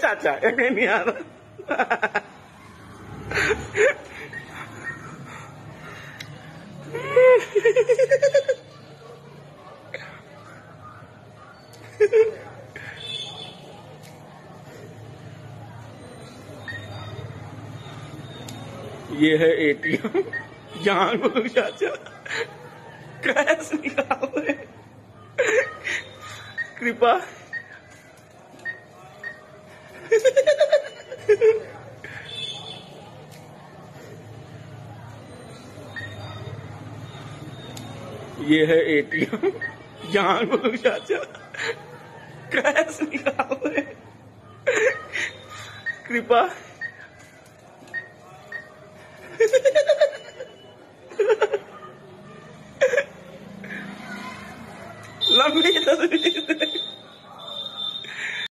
चाचा एक नहीं आ रहा। ये है एटीएम। जान बोलो चाचा कैश निकाल रहे। कृपा ये है एटीएम। जान बोलो चाचा कैश निकाल रहे। कृपा लंबी तस्वीर